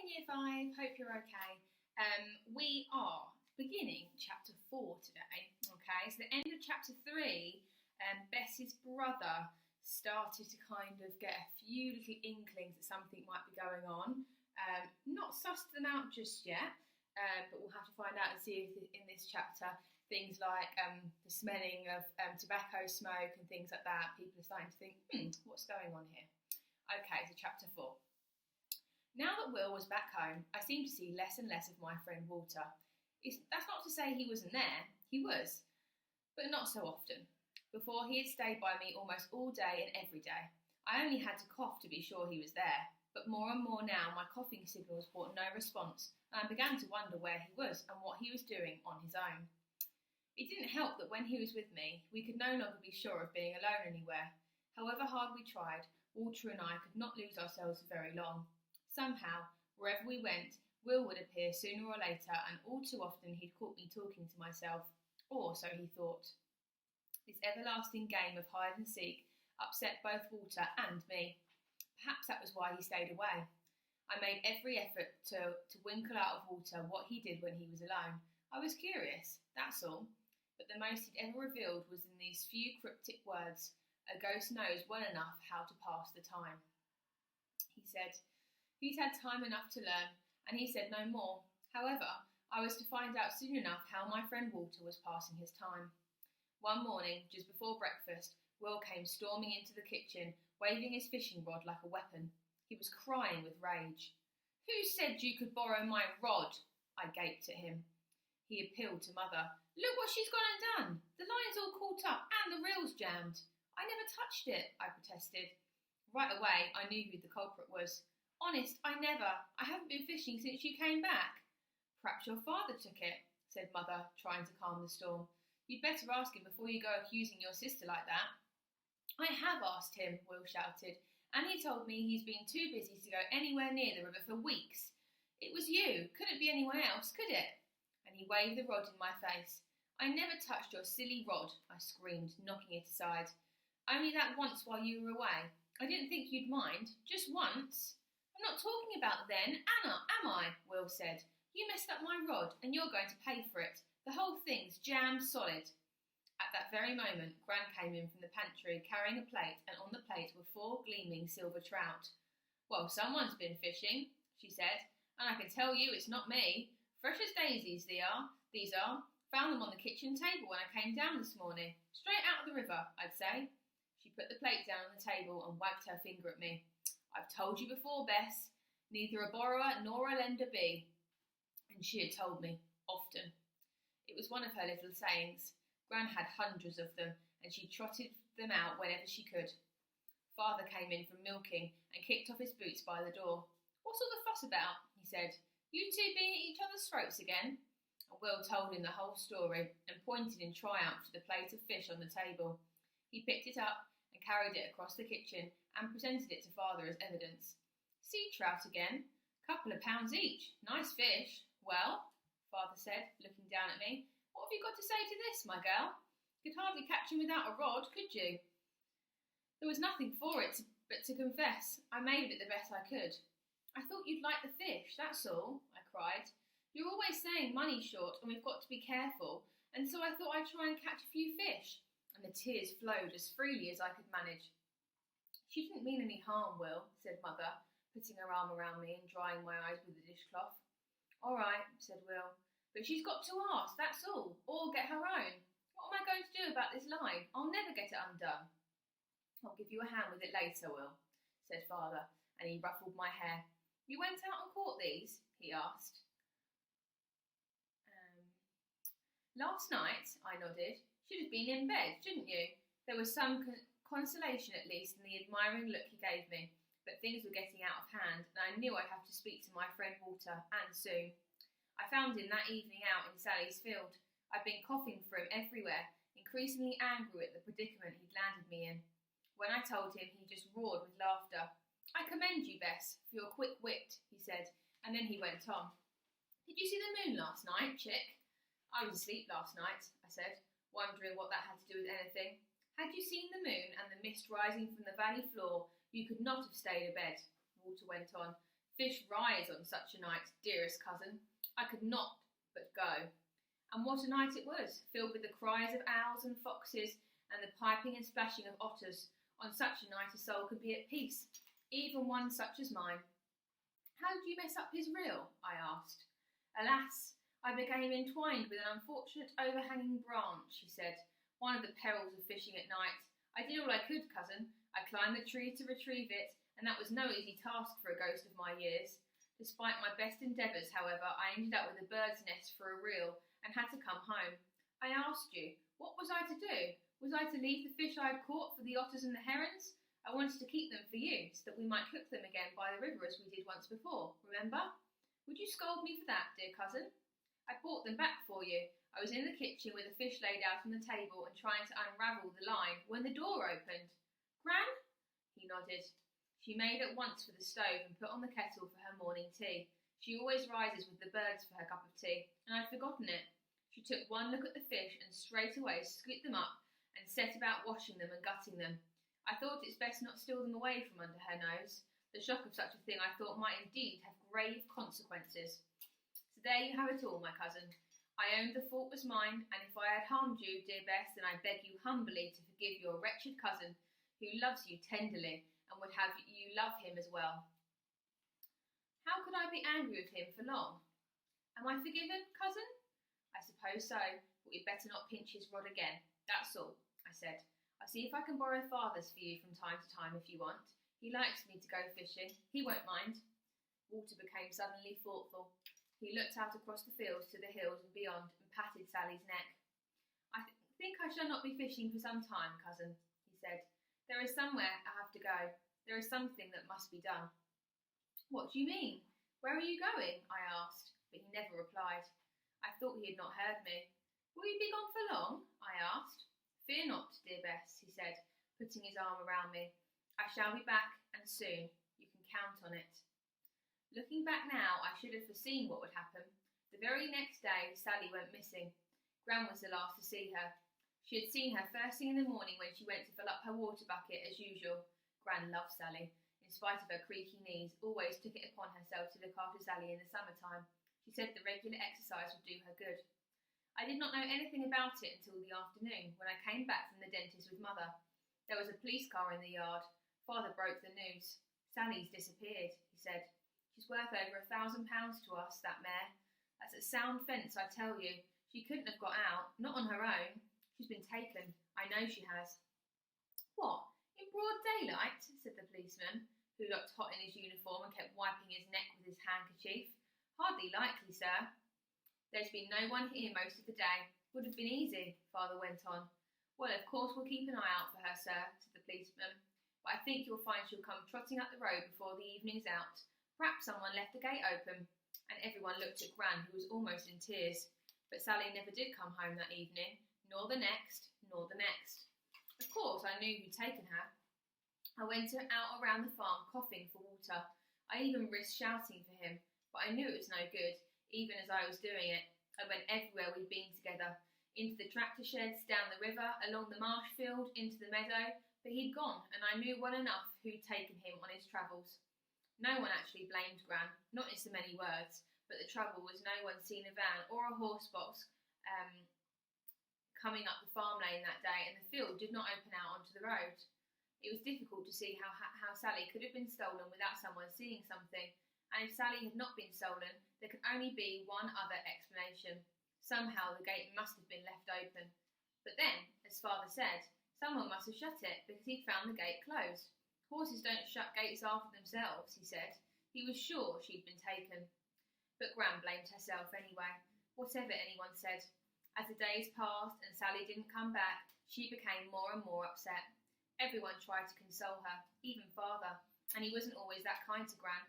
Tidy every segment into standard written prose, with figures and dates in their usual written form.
Year 5, hope you're okay. We are beginning chapter 4 today, okay? So the end of chapter 3, Bess's brother started to kind of get a few little inklings that something might be going on. Not sussed them out just yet, but we'll have to find out and see if in this chapter things like the smelling of tobacco smoke and things like that, people are starting to think, what's going on here? Okay, so chapter 4. Now that Will was back home, I seemed to see less and less of my friend Walter. That's not to say he wasn't there. He was, but not so often. Before, he had stayed by me almost all day and every day. I only had to cough to be sure he was there, but more and more now my coughing signals brought no response, and I began to wonder where he was and what he was doing on his own. It didn't help that when he was with me, we could no longer be sure of being alone anywhere. However hard we tried, Walter and I could not lose ourselves for very long. Somehow, wherever we went, Will would appear sooner or later, and all too often he'd caught me talking to myself, or so he thought. This everlasting game of hide and seek upset both Walter and me. Perhaps that was why he stayed away. I made every effort to winkle out of Walter what he did when he was alone. I was curious, that's all. But the most he'd ever revealed was in these few cryptic words, "A ghost knows well enough how to pass the time." He said he'd had time enough to learn, and he said no more. However, I was to find out soon enough how my friend Walter was passing his time. One morning, just before breakfast, Will came storming into the kitchen, waving his fishing rod like a weapon. He was crying with rage. "Who said you could borrow my rod?" I gaped at him. He appealed to Mother. "Look what she's gone and done. The line's all caught up and the reel's jammed." "I never touched it," I protested. Right away, I knew who the culprit was. "Honest, I haven't been fishing since you came back." "Perhaps your father took it," said Mother, trying to calm the storm. "You'd better ask him before you go accusing your sister like that." "I have asked him," Will shouted, "and he told me he's been too busy to go anywhere near the river for weeks. It was you. Couldn't be anyone else, could it?" And he waved the rod in my face. "I never touched your silly rod," I screamed, knocking it aside. "Only that once while you were away. I didn't think you'd mind. Just once." "I'm not talking about then, Anna, am I?" Will said. "You messed up my rod, and you're going to pay for it. The whole thing's jammed solid." At that very moment, Gran came in from the pantry carrying a plate, and on the plate were 4 gleaming silver trout. "Well, someone's been fishing," she said, "and I can tell you it's not me. Fresh as daisies these are. Found them on the kitchen table when I came down this morning. Straight out of the river, I'd say." She put the plate down on the table and wagged her finger at me. "I've told you before, Bess. Neither a borrower nor a lender be." And she had told me, often. It was one of her little sayings. Gran had hundreds of them, and she trotted them out whenever she could. Father came in from milking and kicked off his boots by the door. "What's all the fuss about?" he said. "You two being at each other's throats again?" And Will told him the whole story and pointed in triumph to the plate of fish on the table. He picked it up and carried it across the kitchen and presented it to Father as evidence. "Sea trout again. Couple of pounds each. Nice fish. Well," Father said, looking down at me, "what have you got to say to this, my girl? You could hardly catch him without a rod, could you?" There was nothing for it but to confess. I made of it the best I could. "I thought you'd like the fish, that's all," I cried. "You're always saying money's short and we've got to be careful, and so I thought I'd try and catch a few fish." And the tears flowed as freely as I could manage. "She didn't mean any harm, Will," said Mother, putting her arm around me and drying my eyes with the dishcloth. "All right," said Will, "but she's got to ask, that's all, or get her own. What am I going to do about this line? I'll never get it undone." "I'll give you a hand with it later, Will," said Father, and he ruffled my hair. "You went out and caught these?" he asked. "Last night," I nodded. "Should have been in bed, shouldn't you?" There was some consolation at least in the admiring look he gave me, but things were getting out of hand, and I knew I'd have to speak to my friend Walter, and soon. I found him that evening out in Sally's field. I'd been coughing for him everywhere, increasingly angry at the predicament he'd landed me in. When I told him, he just roared with laughter. "I commend you, Bess, for your quick wit," he said, and then he went on. "Did you see the moon last night, chick?" "I was asleep last night," I said, wondering what that had to do with anything. "Had you seen the moon and the mist rising from the valley floor, you could not have stayed abed," Walter went on, Fish rise on such a night, dearest cousin. I could not but go. And what a night it was, filled with the cries of owls and foxes and the piping and splashing of otters. On such a night a soul could be at peace, even one such as mine. How did you mess up his reel? I asked. Alas, I became entwined with an unfortunate overhanging branch, she said. One of the perils of fishing at night. I did all I could, cousin. I climbed the tree to retrieve it, and that was no easy task for a ghost of my years. Despite my best endeavours, however, I ended up with a bird's nest for a reel and had to come home. I asked you, what was I to do? Was I to leave the fish I had caught for the otters and the herons? I wanted to keep them for you, so that we might cook them again by the river as we did once before, remember? Would you scold me for that, dear cousin? I brought them back for you. I was in the kitchen with the fish laid out on the table and trying to unravel the line when the door opened. Gran? He nodded. She made at once for the stove and put on the kettle for her morning tea. She always rises with the birds for her cup of tea, and I'd forgotten it. She took one look at the fish and straight away scooped them up and set about washing them and gutting them. I thought it's best not steal them away from under her nose. The shock of such a thing I thought might indeed have grave consequences. So there you have it all, my cousin. I owned the fault was mine, and if I had harmed you, dear Bess, then I beg you humbly to forgive your wretched cousin, who loves you tenderly, and would have you love him as well. How could I be angry with him for long? Am I forgiven, cousin? I suppose so, but we'd better not pinch his rod again. That's all, I said. I'll see if I can borrow father's for you from time to time if you want. He likes me to go fishing. He won't mind. Walter became suddenly thoughtful. He looked out across the fields to the hills and beyond and patted Sally's neck. I think I shall not be fishing for some time, cousin, he said. There is somewhere I have to go. There is something that must be done. What do you mean? Where are you going? I asked, but he never replied. I thought he had not heard me. Will you be gone for long? I asked. Fear not, dear Bess, he said, putting his arm around me. I shall be back, and soon. You can count on it. Looking back now, I should have foreseen what would happen. The very next day, Sally went missing. Gran was the last to see her. She had seen her first thing in the morning when she went to fill up her water bucket as usual. Gran loved Sally. In spite of her creaky knees, always took it upon herself to look after Sally in the summertime. She said the regular exercise would do her good. I did not know anything about it until the afternoon, when I came back from the dentist with Mother. There was a police car in the yard. Father broke the news. Sally's disappeared, he said. She's worth over £1,000 to us, that mare. That's a sound fence, I tell you. She couldn't have got out, not on her own. She's been taken. I know she has. What? In broad daylight? Said the policeman, who looked hot in his uniform and kept wiping his neck with his handkerchief. Hardly likely, sir. There's been no one here most of the day. Would have been easy, Father went on. Well, of course we'll keep an eye out for her, sir, said the policeman. But I think you'll find she'll come trotting up the road before the evening's out. Perhaps someone left the gate open. And everyone looked at Gran, who was almost in tears. But Sally never did come home that evening, nor the next, nor the next. Of course, I knew who'd taken her. I went out around the farm coughing for water. I even risked shouting for him, but I knew it was no good, even as I was doing it. I went everywhere we'd been together, into the tractor sheds, down the river, along the marsh field, into the meadow, but he'd gone, and I knew well enough who'd taken him on his travels. No one actually blamed Gran, not in so many words, but the trouble was no one seen a van or a horse box coming up the farm lane that day, and the field did not open out onto the road. It was difficult to see how Sally could have been stolen without someone seeing something, and if Sally had not been stolen, there could only be one other explanation. Somehow the gate must have been left open. But then, as Father said, someone must have shut it because he'd found the gate closed. Horses don't shut gates after themselves, he said. He was sure she'd been taken. But Gran blamed herself anyway, whatever anyone said. As the days passed and Sally didn't come back, she became more and more upset. Everyone tried to console her, even Father, and he wasn't always that kind to Gran.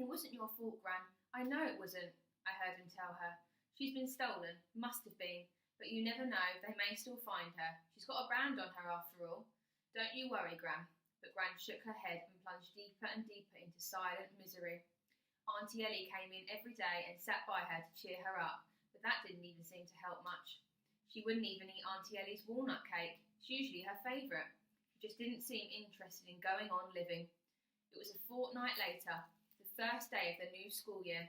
It wasn't your fault, Gran. I know it wasn't, I heard him tell her. She's been stolen, must have been, but you never know, they may still find her. She's got a brand on her after all. Don't you worry, Gran. But Gran shook her head and plunged deeper and deeper into silent misery. Auntie Ellie came in every day and sat by her to cheer her up, but that didn't even seem to help much. She wouldn't even eat Auntie Ellie's walnut cake. It's usually her favourite. She just didn't seem interested in going on living. It was a fortnight later, the first day of the new school year.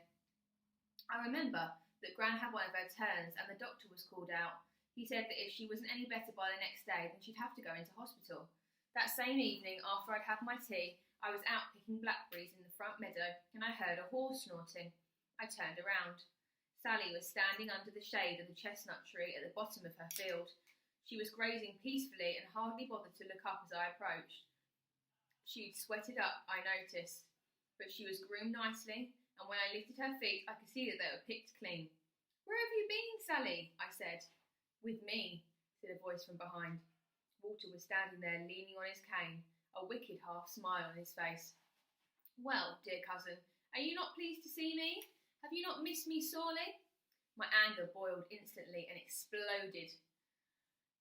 I remember that Gran had one of her turns and the doctor was called out. He said that if she wasn't any better by the next day, then she'd have to go into hospital. That same evening, after I'd had my tea, I was out picking blackberries in the front meadow and I heard a horse snorting. I turned around. Sally was standing under the shade of the chestnut tree at the bottom of her field. She was grazing peacefully and hardly bothered to look up as I approached. She'd sweated up, I noticed, but she was groomed nicely, and when I lifted her feet, I could see that they were picked clean. "Where have you been, Sally?" I said. "With me," said a voice from behind. Walter was standing there leaning on his cane, a wicked half smile on his face. "Well, dear cousin, are you not pleased to see me? Have you not missed me sorely?" My anger boiled instantly and exploded.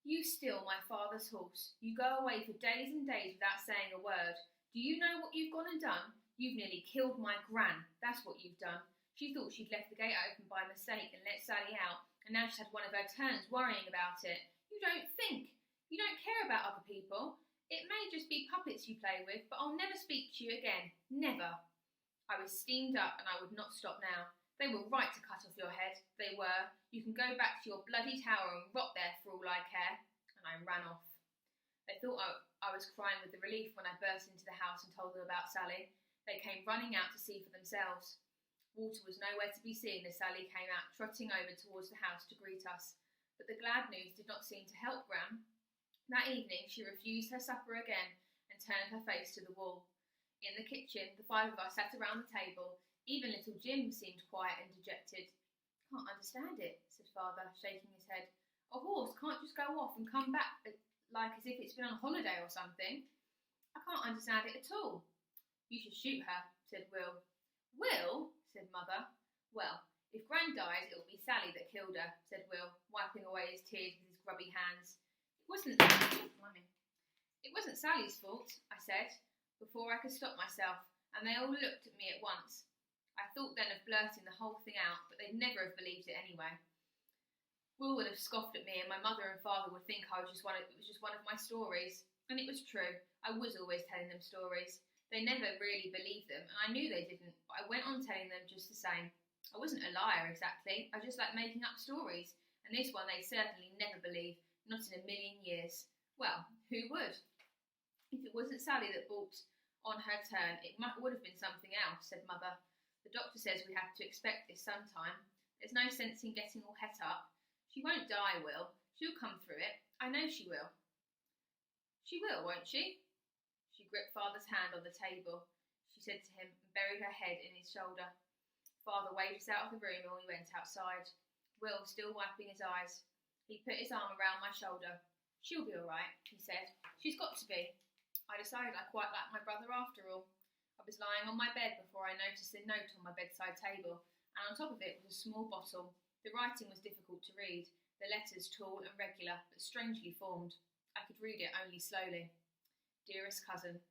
"You steal my father's horse. You go away for days and days without saying a word. Do you know what you've gone and done? You've nearly killed my Gran. That's what you've done. She thought she'd left the gate open by mistake and let Sally out, and now she's had one of her turns worrying about it. You don't think. You don't care about other people. It may just be puppets you play with, but I'll never speak to you again. Never." I was steamed up and I would not stop now. They were right to cut off your head. They were. You can go back to your bloody tower and rot there for all I care. And I ran off. They thought I was crying with the relief when I burst into the house and told them about Sally. They came running out to see for themselves. Walter was nowhere to be seen as Sally came out trotting over towards the house to greet us. But the glad news did not seem to help Gran. That evening she refused her supper again and turned her face to the wall. In the kitchen, the five of us sat around the table. Even little Jim seemed quiet and dejected. "Can't understand it," said Father, shaking his head. "A horse can't just go off and come back like as if it's been on holiday or something. I can't understand it at all." "You should shoot her," said Will. "Will?" said Mother. "Well, if Gran dies, it'll be Sally that killed her," said Will, wiping away his tears with his grubby hands. It wasn't Sally's fault," I said, before I could stop myself, and they all looked at me at once. I thought then of blurting the whole thing out, but they'd never have believed it anyway. Will would have scoffed at me, and my mother and father would think it was just one of my stories. And it was true. I was always telling them stories. They never really believed them, and I knew they didn't, but I went on telling them just the same. I wasn't a liar exactly. I just liked making up stories, and this one they certainly never believed, not in a million years. Well, who would? If it wasn't Sally that balked on her turn, it would have been something else, said Mother. The doctor says we have to expect this sometime. There's no sense in getting all het up. She won't die, Will. She'll come through it. I know she will. She will, won't she? She gripped Father's hand on the table. She said to him and buried her head in his shoulder. Father waved us out of the room and we went outside. Will still wiping his eyes. He put his arm around my shoulder. "She'll be all right," he said. "She's got to be." I decided I quite liked my brother after all. I was lying on my bed before I noticed a note on my bedside table, and on top of it was a small bottle. The writing was difficult to read, the letters tall and regular, but strangely formed. I could read it only slowly. "Dearest cousin,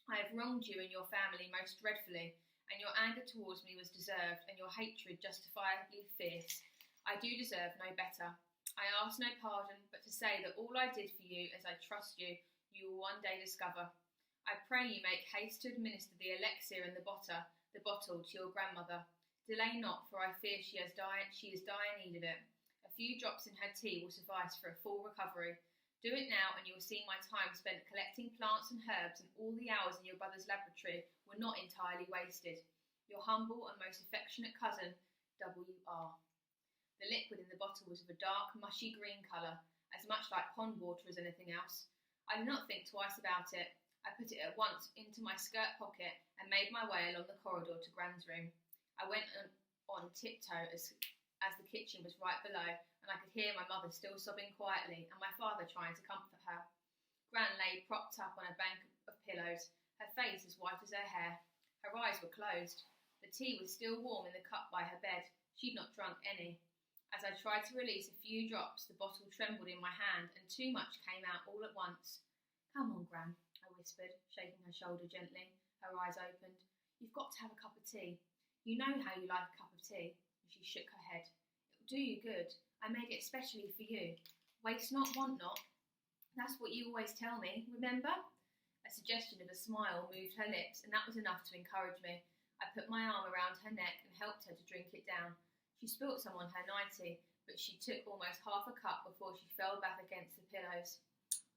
I have wronged you and your family most dreadfully, and your anger towards me was deserved, and your hatred justifiably fierce. I do deserve no better. I ask no pardon, but to say that all I did for you, as I trust you, you will one day discover. I pray you make haste to administer the elixir and the bottle to your grandmother. Delay not, for I fear she is dire need of it. A few drops in her tea will suffice for a full recovery. Do it now, and you will see my time spent collecting plants and herbs, and all the hours in your brother's laboratory were not entirely wasted. Your humble and most affectionate cousin, W.R. The liquid in the bottle was of a dark, mushy green colour, as much like pond water as anything else. I did not think twice about it. I put it at once into my skirt pocket and made my way along the corridor to Gran's room. I went on tiptoe as the kitchen was right below, and I could hear my mother still sobbing quietly and my father trying to comfort her. Gran lay propped up on a bank of pillows, her face as white as her hair. Her eyes were closed. The tea was still warm in the cup by her bed. She'd not drunk any. As I tried to release a few drops, the bottle trembled in my hand, and too much came out all at once. "Come on, Gran," I whispered, shaking her shoulder gently. Her eyes opened. "You've got to have a cup of tea. You know how you like a cup of tea." And she shook her head. "It'll do you good. I made it especially for you. Waste not, want not. That's what you always tell me, remember?" A suggestion of a smile moved her lips, and that was enough to encourage me. I put my arm around her neck and helped her to drink it down. She spilt some on her nightie, but she took almost half a cup before she fell back against the pillows.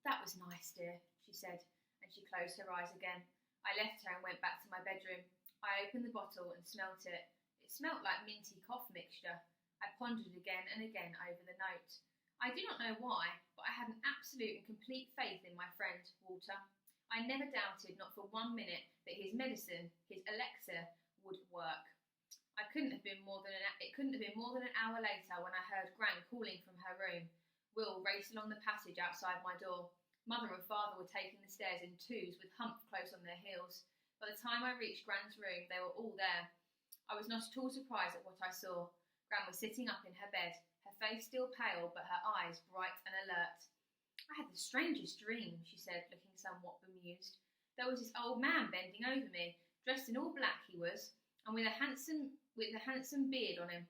"That was nice, dear," she said, and she closed her eyes again. I left her and went back to my bedroom. I opened the bottle and smelt it. It smelt like minty cough mixture. I pondered again and again over the note. I do not know why, but I had an absolute and complete faith in my friend, Walter. I never doubted, not for 1 minute, that his medicine, his elixir, would work. It couldn't have been more than an hour later when I heard Gran calling from her room. Will raced along the passage outside my door. Mother and father were taking the stairs in twos with Hump close on their heels. By the time I reached Gran's room, they were all there. I was not at all surprised at what I saw. Gran was sitting up in her bed, her face still pale, but her eyes bright and alert. "I had the strangest dream," she said, looking somewhat bemused. "There was this old man bending over me, dressed in all black he was, and with a handsome beard on him.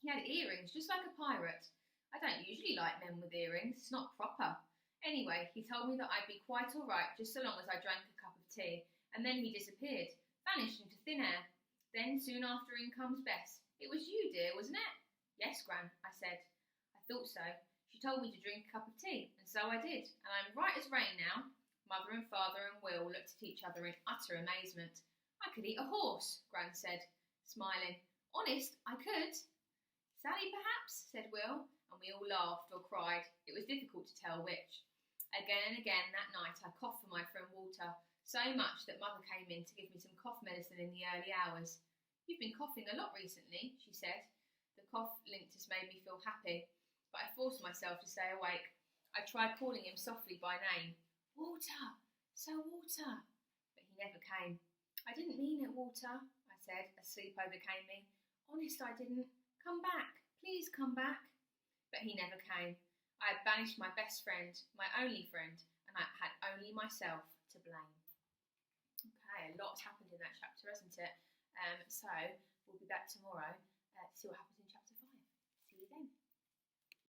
He had earrings, just like a pirate. I don't usually like men with earrings, it's not proper. Anyway, he told me that I'd be quite all right just so long as I drank a cup of tea, and then he disappeared, vanished into thin air. Then, soon after in comes Bess. It was you, dear, wasn't it?" "Yes, Gran," I said. "I thought so. She told me to drink a cup of tea, and so I did, and I'm right as rain now." Mother and father and Will looked at each other in utter amazement. "I could eat a horse," Gran said, smiling. "Honest, I could." "Sally, perhaps?" said Will, and we all laughed or cried. It was difficult to tell which. Again and again that night I coughed for my friend Walter, so much that Mother came in to give me some cough medicine in the early hours. "You've been coughing a lot recently," she said. The cough linctus made me feel happy, but I forced myself to stay awake. I tried calling him softly by name. "Walter! Sir Walter!" But he never came. "I didn't mean it, Walter," I said, as sleep overcame me. "Honest, I didn't. Come back. Please come back." But he never came. I had banished my best friend, my only friend, and I had only myself to blame. Okay, a lot's happened in that chapter, hasn't it? So we'll be back tomorrow to see what happens in chapter 5. See you then.